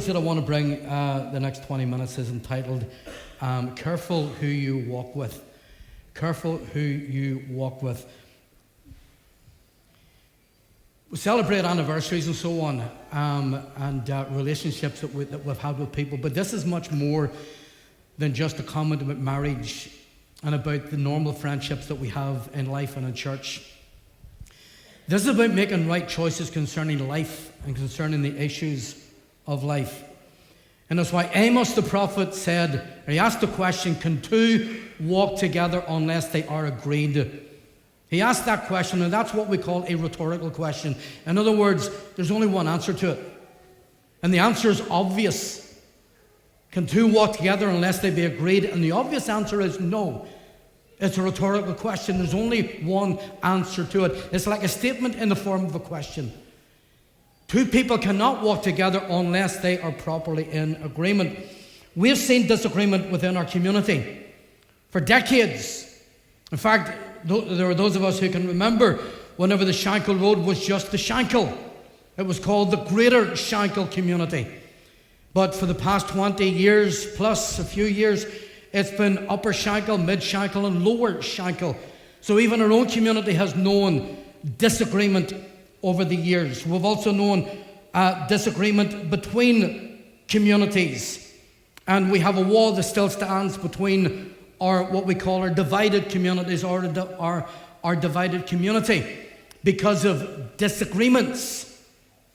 message that I want to bring the next 20 minutes is entitled, Careful Who You Walk With. Careful who you walk with. We celebrate anniversaries and so on, and relationships that we've had with people, but this is much more than just a comment about marriage and about the normal friendships that we have in life and in church. This is about making right choices concerning life and concerning the issues of life. And that's why Amos the prophet said, he asked the question, can two walk together unless they are agreed? He asked that question, and that's what we call a rhetorical question. In other words, there's only one answer to it. And the answer is obvious. Can two walk together unless they be agreed? And the obvious answer is no. It's a rhetorical question. There's only one answer to it. It's like a statement in the form of a question. Two people cannot walk together unless they are properly in agreement. We've seen disagreement within our community for decades. In fact, there are those of us who can remember whenever the Shankill Road was just the Shankill. It was called the Greater Shankill Community. But for the past 20 years plus a few years, it's been Upper Shankill, Mid Shankill and Lower Shankill. So even our own community has known disagreement over the years. We've also known disagreement between communities. And we have a wall that still stands between our, what we call our divided communities, or our divided community, because of disagreements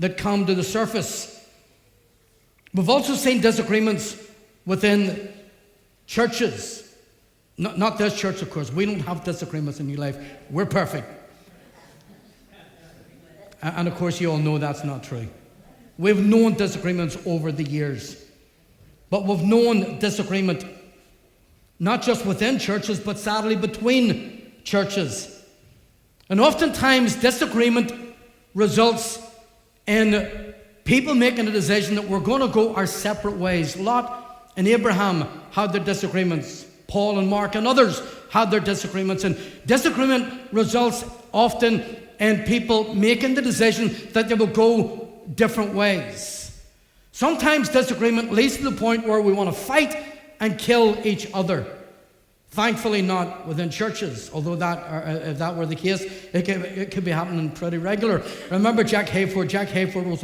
that come to the surface. We've also seen disagreements within churches. Not this church, of course. We don't have disagreements in New Life. We're perfect. And of course, you all know that's not true. We've known disagreements over the years. But we've known disagreement not just within churches, but sadly between churches. And oftentimes, disagreement results in people making a decision that we're going to go our separate ways. Lot and Abraham had their disagreements. Paul and Mark and others had their disagreements. And disagreement results often in people making the decision that they will go different ways. Sometimes disagreement leads to the point where we want to fight and kill each other. Thankfully not within churches, although if that were the case, it could be happening pretty regular. Remember Jack Hayford? Jack Hayford was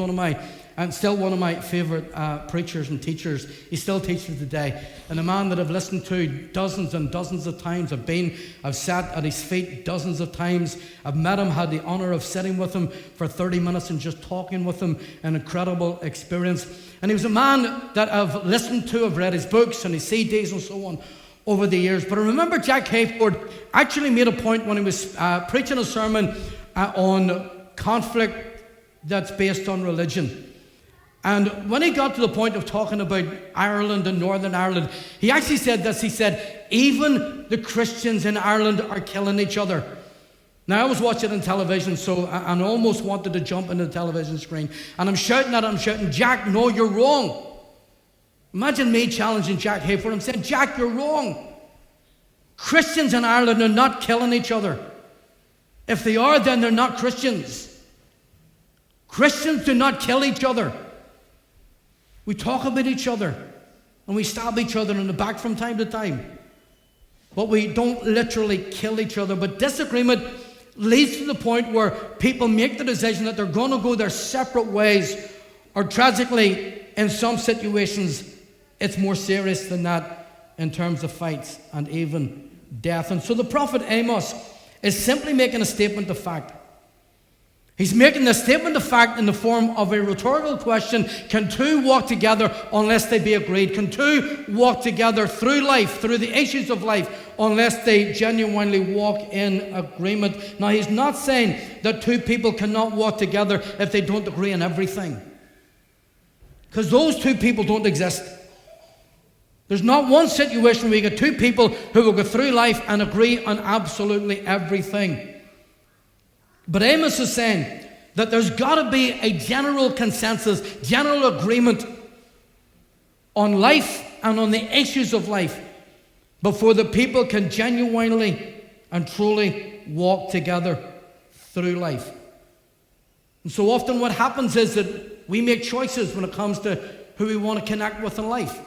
still one of my favourite preachers and teachers. He still teaches today. And a man that I've listened to dozens and dozens of times. I've sat at his feet dozens of times. I've met him, had the honour of sitting with him for 30 minutes and just talking with him. An incredible experience. And he was a man that I've listened to, I've read his books and his CDs and so on over the years. But I remember Jack Hayford actually made a point when he was preaching a sermon on conflict that's based on religion. And when he got to the point of talking about Ireland and Northern Ireland, he actually said this. He said, even the Christians in Ireland are killing each other. Now, I was watching on television, so I almost wanted to jump into the television screen. And I'm shouting at him, Jack, no, you're wrong. Imagine me challenging Jack Hayford. I'm saying, Jack, you're wrong. Christians in Ireland are not killing each other. If they are, then they're not Christians. Christians do not kill each other. We talk about each other and we stab each other in the back from time to time. But we don't literally kill each other. But disagreement leads to the point where people make the decision that they're going to go their separate ways, or tragically, in some situations, it's more serious than that in terms of fights and even death. And so the prophet Amos is simply making a statement of fact. He's making the statement of fact in the form of a rhetorical question. Can two walk together unless they be agreed? Can two walk together through life, through the issues of life, unless they genuinely walk in agreement? Now, he's not saying that two people cannot walk together if they don't agree on everything, because those two people don't exist. There's not one situation where you get two people who will go through life and agree on absolutely everything. But Amos is saying that there's got to be a general consensus, general agreement on life and on the issues of life before the people can genuinely and truly walk together through life. And so often what happens is that we make choices when it comes to who we want to connect with in life.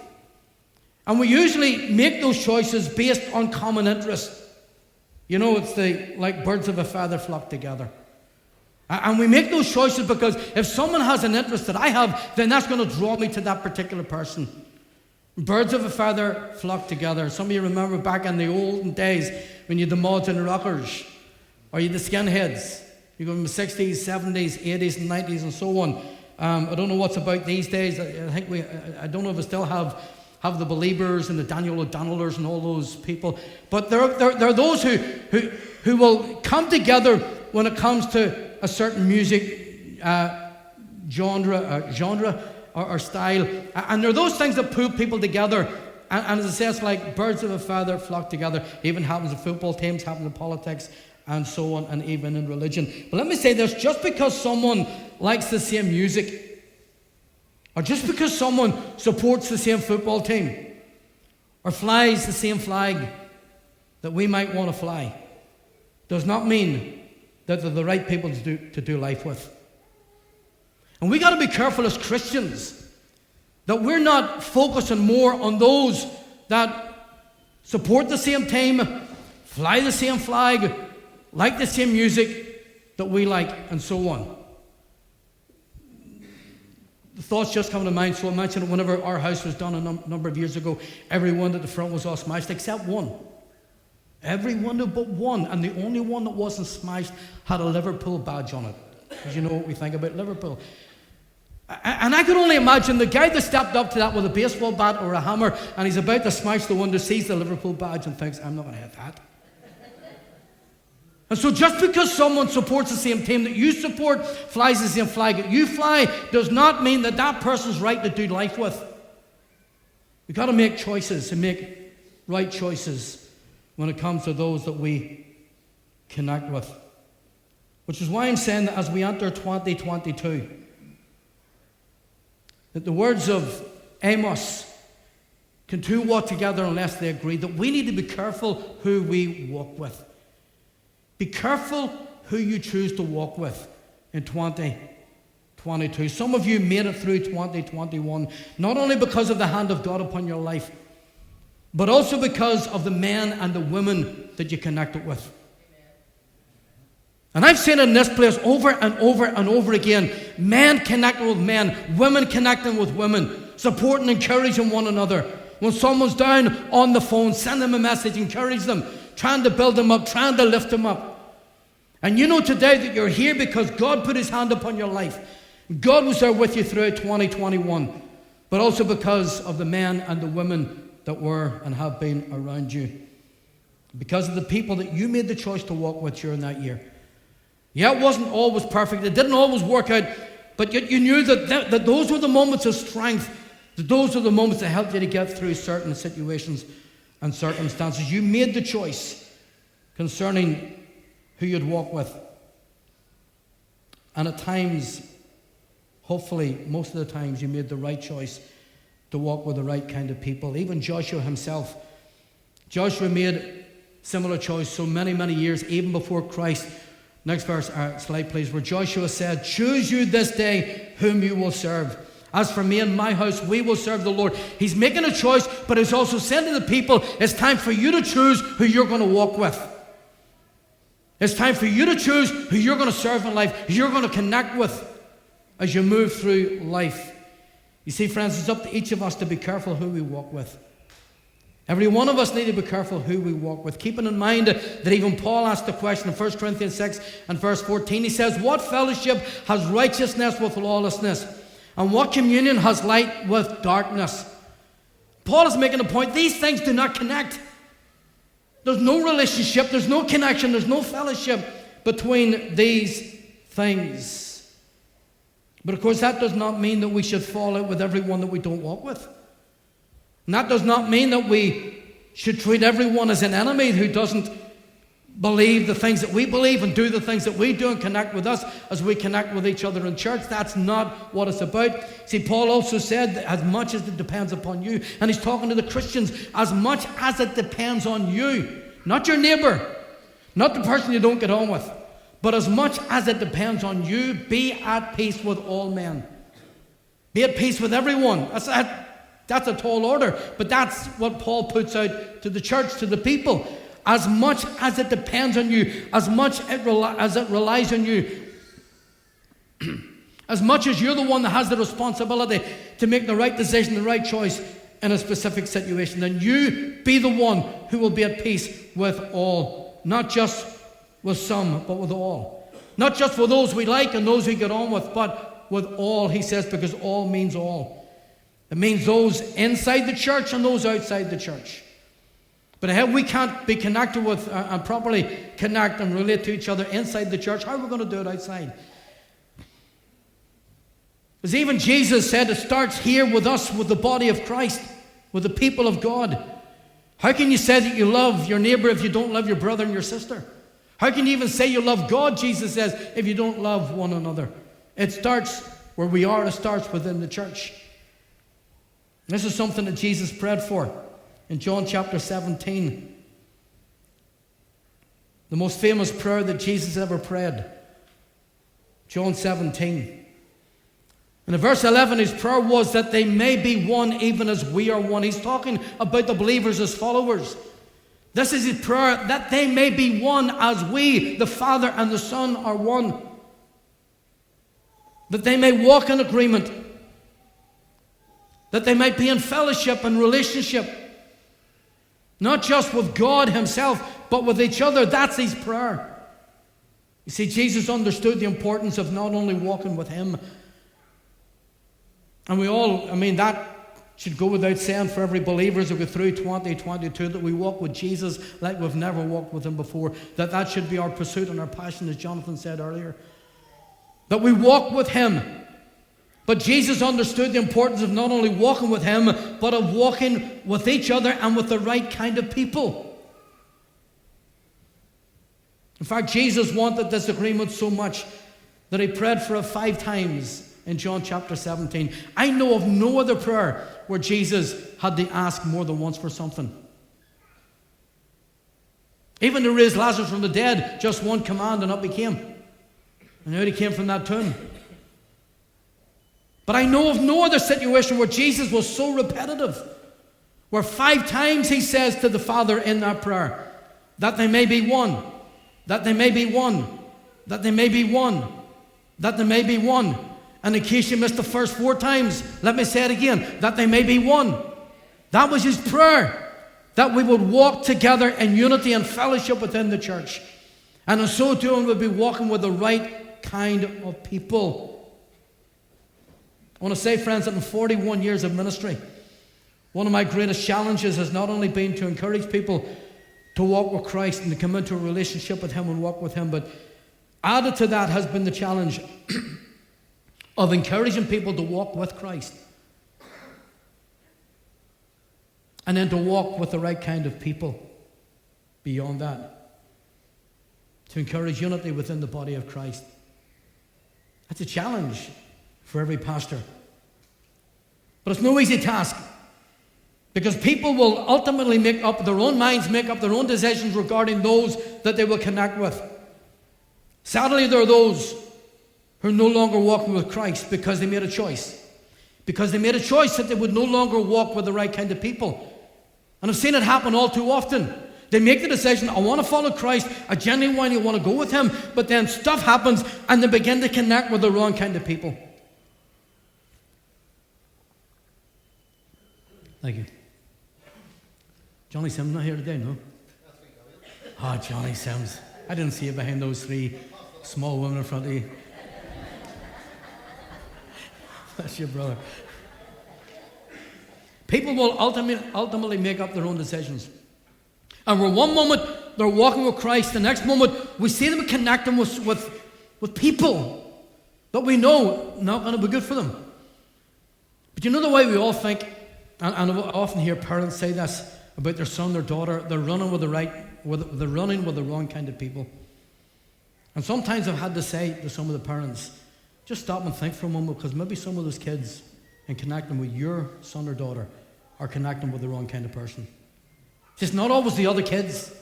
And we usually make those choices based on common interest. You know, it's like birds of a feather flock together. And we make those choices because if someone has an interest that I have, then that's going to draw me to that particular person. Birds of a feather flock together. Some of you remember back in the olden days when you had the mods and the rockers, or you had the skinheads. You go from the 60s, 70s, 80s, and 90s, and so on. I don't know what's about these days. I don't know if we still have the Believers and the Daniel O'Donnellers and all those people. But there are those who will come together when it comes to a certain music genre or style. And there are those things that pull people together. And as I say, it's like birds of a feather flock together. It even happens in football teams, happens in politics, and so on, and even in religion. But let me say this, just because someone likes the same music, or just because someone supports the same football team, or flies the same flag that we might want to fly, does not mean that they're the right people to do life with. And we got to be careful as Christians that we're not focusing more on those that support the same team, fly the same flag, like the same music that we like, and so on. The thoughts just come to mind, so I mentioned whenever our house was done a number of years ago, everyone at the front was all smashed except one. Every window but one, and the only one that wasn't smashed had a Liverpool badge on it. Because you know what we think about Liverpool. And I could only imagine the guy that stepped up to that with a baseball bat or a hammer, and he's about to smash the window, sees the Liverpool badge and thinks, I'm not going to hit that. And so just because someone supports the same team that you support, flies the same flag that you fly, does not mean that that person's right to do life with. We've got to make choices and make right choices when it comes to those that we connect with. Which is why I'm saying that as we enter 2022, that the words of Amos, can two walk together unless they agree, that we need to be careful who we walk with. Be careful who you choose to walk with in 2022. Some of you made it through 2021, not only because of the hand of God upon your life, but also because of the men and the women that you connected with. And I've seen in this place over and over and over again, men connecting with men, women connecting with women, supporting and encouraging one another. When someone's down on the phone, send them a message, encourage them, trying to build them up, trying to lift them up. And you know today that you're here because God put his hand upon your life. God was there with you throughout 2021, but also because of the men and the women that were and have been around you. Because of the people that you made the choice to walk with during that year. Yeah, it wasn't always perfect. It didn't always work out, but yet you knew that those were the moments of strength, that those were the moments that helped you to get through certain situations and circumstances. You made the choice concerning who you'd walk with. And at times, hopefully, most of the times, you made the right choice to walk with the right kind of people. Even Joshua himself. Joshua made a similar choice so many, many years, even before Christ. Next verse, slide please, where Joshua said, choose you this day whom you will serve. As for me and my house, we will serve the Lord. He's making a choice, but he's also saying to the people, it's time for you to choose who you're going to walk with. It's time for you to choose who you're going to serve in life, who you're going to connect with as you move through life. You see, friends, it's up to each of us to be careful who we walk with. Every one of us need to be careful who we walk with. Keeping in mind that even Paul asked the question in 1 Corinthians 6 and verse 14. He says, what fellowship has righteousness with lawlessness? And what communion has light with darkness? Paul is making a point. These things do not connect. There's no relationship, there's no connection, there's no fellowship between these things. But of course, that does not mean that we should fall out with everyone that we don't walk with. And that does not mean that we should treat everyone as an enemy who doesn't believe the things that we believe and do the things that we do and connect with us as we connect with each other in church. That's not what it's about. See, Paul also said that as much as it depends upon you, and he's talking to the Christians, as much as it depends on you, not your neighbor, not the person you don't get on with, but as much as it depends on you, be at peace with all men. Be at peace with everyone. That's a tall order, but that's what Paul puts out to the church, to the people. As much as it depends on you, as much as it relies on you, as much as you're the one that has the responsibility to make the right decision, the right choice in a specific situation, then you be the one who will be at peace with all. Not just with some, but with all. Not just with those we like and those we get on with, but with all, he says, because all means all. It means those inside the church and those outside the church. But if we can't be connected with and properly connect and relate to each other inside the church, how are we going to do it outside? As even Jesus said, it starts here with us, with the body of Christ, with the people of God. How can you say that you love your neighbor if you don't love your brother and your sister? How can you even say you love God, Jesus says, if you don't love one another? It starts where we are. It starts within the church. This is something that Jesus prayed for in John chapter 17. The most famous prayer that Jesus ever prayed. John 17. And in verse 11, his prayer was that they may be one even as we are one. He's talking about the believers as followers. This is his prayer, that they may be one as we, the Father and the Son, are one. That they may walk in agreement. That they might be in fellowship and relationship. Not just with God himself, but with each other. That's his prayer. You see, Jesus understood the importance of not only walking with him. And we all, that should go without saying for every believer as we go through 2022, that we walk with Jesus like we've never walked with him before. That should be our pursuit and our passion, as Jonathan said earlier. That we walk with him. But Jesus understood the importance of not only walking with him, but of walking with each other and with the right kind of people. In fact, Jesus wanted this agreement so much that he prayed for it 5 times in John chapter 17. I know of no other prayer where Jesus had to ask more than once for something. Even to raise Lazarus from the dead, just one command and up he came. And out he came from that tomb. But I know of no other situation where Jesus was so repetitive, where 5 times he says to the Father in that prayer, that they may be one, that they may be one, that they may be one, that they may be one. And in case you missed the first 4 times, let me say it again, that they may be one. That was his prayer, that we would walk together in unity and fellowship within the church. And in so doing, we'll be walking with the right kind of people. I want to say, friends, that in 41 years of ministry, one of my greatest challenges has not only been to encourage people to walk with Christ and to come into a relationship with him and walk with him, but added to that has been the challenge of encouraging people to walk with Christ. And then to walk with the right kind of people beyond that. To encourage unity within the body of Christ. That's a challenge for every pastor. But it's no easy task. Because people will ultimately make up their own minds, make up their own decisions regarding those that they will connect with. Sadly, there are those who are no longer walking with Christ because they made a choice. Because they made a choice that they would no longer walk with the right kind of people. And I've seen it happen all too often. They make the decision, I want to follow Christ, I genuinely want to go with him, but then stuff happens and they begin to connect with the wrong kind of people. Thank you. Johnny Sims not here today, no? Oh, Johnny Sims. I didn't see you behind those 3 small women in front of you. That's your brother. People will ultimately make up their own decisions. And for one moment, they're walking with Christ. The next moment, we see them connecting with people that we know not going to be good for them. But you know the way we all think, and I often hear parents say this about their son, their daughter, they're running with the wrong kind of people. And sometimes I've had to say to some of the parents, just stop and think for a moment, because maybe some of those kids, and connecting with your son or daughter, are connecting with the wrong kind of person. It's not always the other kids.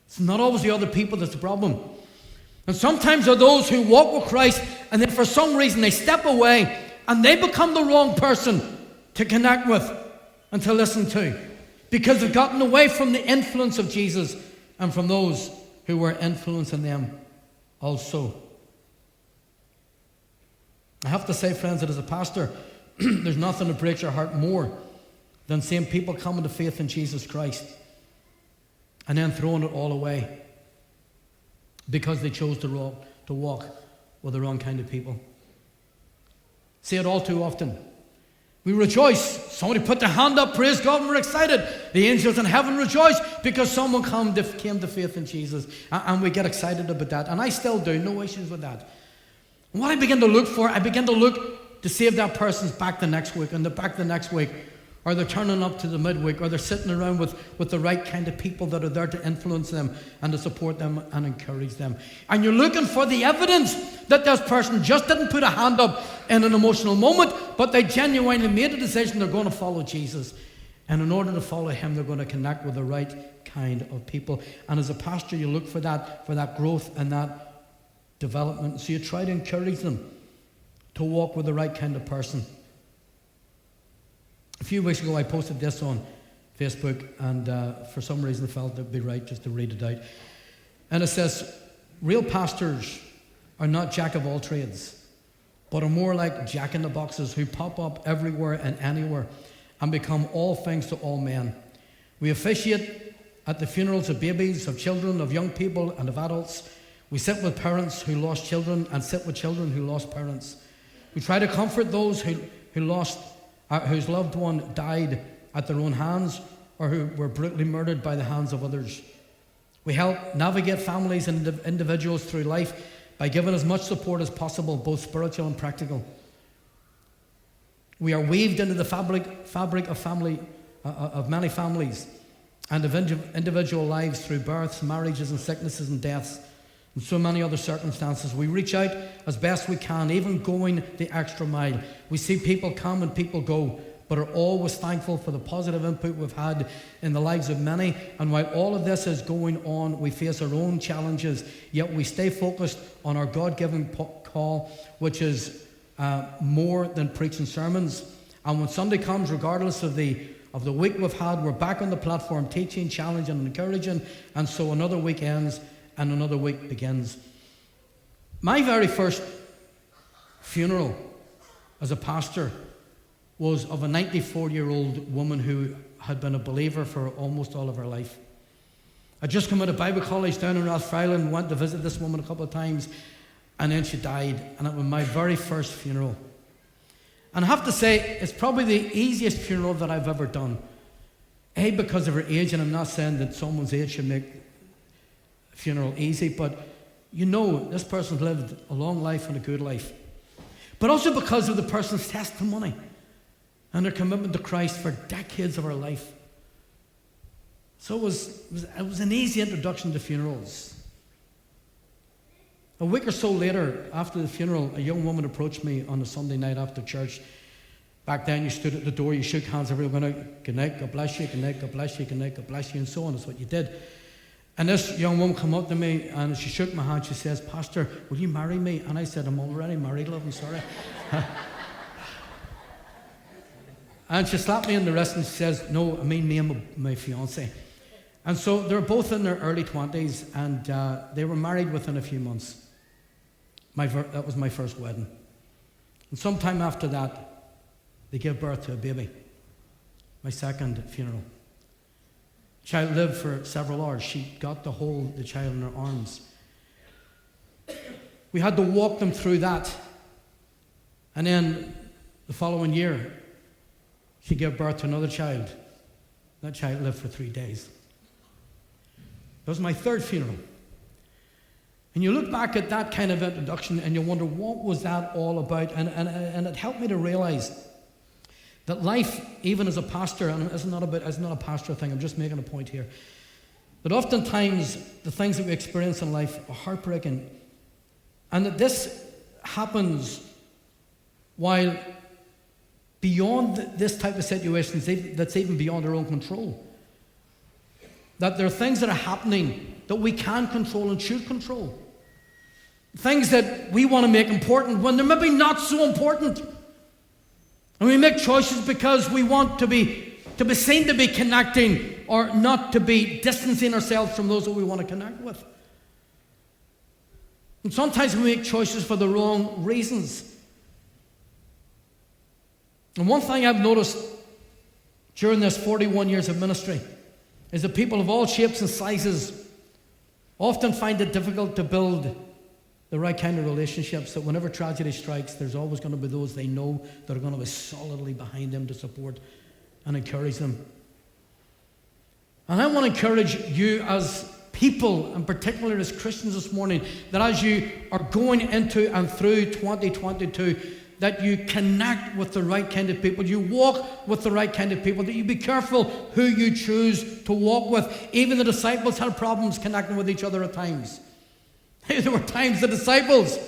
It's not always the other people that's the problem. And sometimes there are those who walk with Christ, and then for some reason they step away And they become the wrong person to connect with and to listen to, because they've gotten away from the influence of Jesus and from those who were influencing them also. I have to say, friends, that as a pastor, there's nothing that breaks your heart more than seeing people coming to faith in Jesus Christ and then throwing it all away because they chose to walk with the wrong kind of people. See it all too often. We rejoice. Somebody put their hand up, praise God, and we're excited. The angels in heaven rejoice because someone came to faith in Jesus. And we get excited about that. And I still do, no issues with that. And what I begin to look for, I begin to look to see if that person's back the next week, and they're back the next week, or they're turning up to the midweek, or they're sitting around with the right kind of people that are there to influence them and to support them and encourage them. And you're looking for the evidence that this person just didn't put a hand up in an emotional moment, but they genuinely made a decision they're going to follow Jesus. And in order to follow him, they're going to connect with the right kind of people. And as a pastor, you look for that growth and that development. So you try to encourage them to walk with the right kind of person. A few weeks ago, I posted this on Facebook, and for some reason I felt it would be right just to read it out. And it says, real pastors are not jack of all trades, but are more like jack-in-the-boxes who pop up everywhere and anywhere and become all things to all men. We officiate at the funerals of babies, of children, of young people, and of adults. We sit with parents who lost children and sit with children who lost parents. We try to comfort those whose loved one died at their own hands or who were brutally murdered by the hands of others. We help navigate families and individuals through life by giving as much support as possible, both spiritual and practical. We are weaved into the fabric of many families and of individual lives through births, marriages, and sicknesses and deaths, and so many other circumstances. We reach out as best we can, even going the extra mile. We see people come and people go, but are always thankful for the positive input we've had in the lives of many. And while all of this is going on, we face our own challenges, yet we stay focused on our God-given call, which is more than preaching sermons. And when Sunday comes, regardless of the week we've had, we're back on the platform teaching, challenging, and encouraging. And so another week ends and another week begins. My very first funeral as a pastor was of a 94-year-old woman who had been a believer for almost all of her life. I'd just come out of Bible college down in Rathfriland, went to visit this woman a couple of times, and then she died, and it was my very first funeral. And I have to say, it's probably the easiest funeral that I've ever done. A, because of her age, and I'm not saying that someone's age should make a funeral easy, but you know this person's lived a long life and a good life. But also because of the person's testimony and their commitment to Christ for decades of her life. So it was an easy introduction to funerals. A week or so later, after the funeral, a young woman approached me on a Sunday night after church. Back then, you stood at the door, you shook hands, everyone went, good night, God bless you, good night, God bless you, good night, God bless you, and so on. That's what you did. And this young woman came up to me, and she shook my hand. She says, Pastor, will you marry me? And I said, I'm already married, love, I'm sorry. And she slapped me in the wrist and she says, no, I mean me and my fiancé. And so they were both in their early 20s, and they were married within a few months. That was my first wedding. And sometime after that, they gave birth to a baby. My second funeral. The child lived for several hours. She got to hold the child in her arms. We had to walk them through that. And then the following year, she gave birth to another child. That child lived for 3 days. That was my third funeral. And you look back at that kind of introduction and you wonder, what was that all about? And it helped me to realize that life, even as a pastor, and it's not a pastor thing, I'm just making a point here, that oftentimes the things that we experience in life are heartbreaking, and that this happens while beyond this type of situations that's even beyond our own control. That there are things that are happening that we can control and should control. Things that we want to make important when they're maybe not so important. And we make choices because we want to be seen to be connecting, or not to be distancing ourselves from those that we want to connect with. And sometimes we make choices for the wrong reasons. And one thing I've noticed during this 41 years of ministry is that people of all shapes and sizes often find it difficult to build the right kind of relationships, that whenever tragedy strikes, there's always going to be those they know that are going to be solidly behind them to support and encourage them. And I want to encourage you as people, and particularly as Christians this morning, that as you are going into and through 2022, that you connect with the right kind of people, you walk with the right kind of people, that you be careful who you choose to walk with. Even the disciples had problems connecting with each other at times. There were times the disciples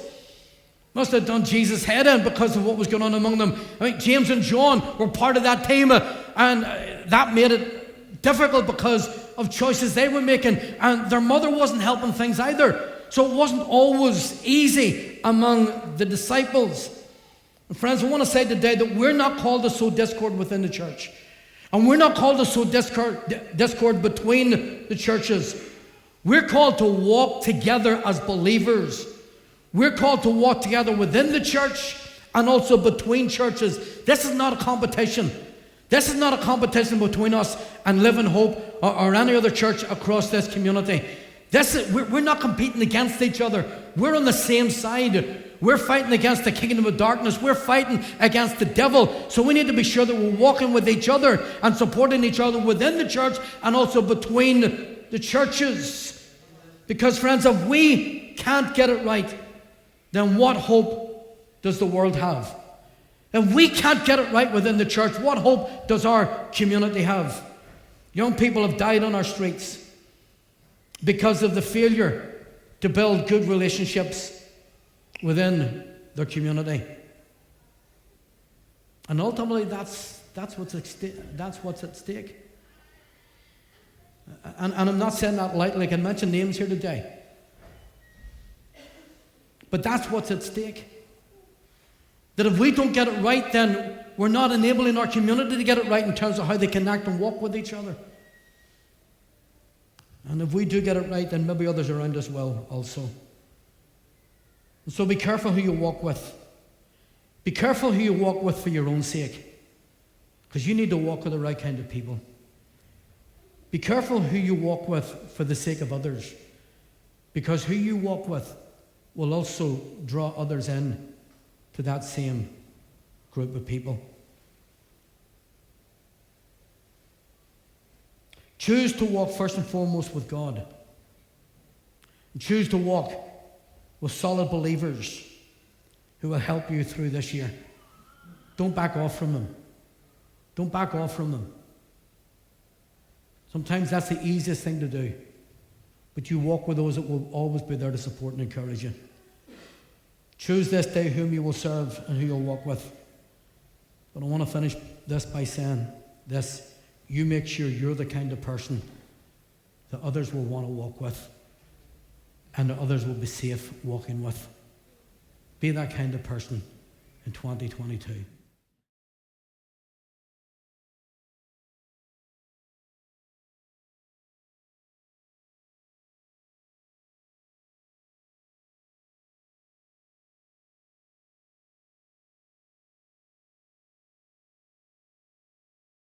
must have done Jesus' head in because of what was going on among them. I mean, James and John were part of that team, and that made it difficult because of choices they were making, and their mother wasn't helping things either. So it wasn't always easy among the disciples. And friends, I want to say today that we're not called to sow discord within the church. And we're not called to sow discord between the churches. We're called to walk together as believers. We're called to walk together within the church and also between churches. This is not a competition. This is not a competition between us and Live in Hope or any other church across this community. We're not competing against each other. We're on the same side. We're fighting against the kingdom of darkness. We're fighting against the devil. So we need to be sure that we're walking with each other and supporting each other within the church and also between the churches. Because, friends, if we can't get it right, then what hope does the world have? If we can't get it right within the church, what hope does our community have? Young people have died on our streets because of the failure to build good relationships within their community. And ultimately, that's what's at stake. And I'm not saying that lightly. I can mention names here today. But that's what's at stake. That if we don't get it right, then we're not enabling our community to get it right in terms of how they connect and walk with each other. And if we do get it right, then maybe others around us will also. And so be careful who you walk with. Be careful who you walk with for your own sake. Because you need to walk with the right kind of people. Be careful who you walk with for the sake of others. Because who you walk with will also draw others in to that same group of people. Choose to walk first and foremost with God. And choose to walk with solid believers who will help you through this year. Don't back off from them. Don't back off from them. Sometimes that's the easiest thing to do. But you walk with those that will always be there to support and encourage you. Choose this day whom you will serve and who you'll walk with. But I want to finish this by saying this. You make sure you're the kind of person that others will want to walk with and that others will be safe walking with. Be that kind of person in 2022.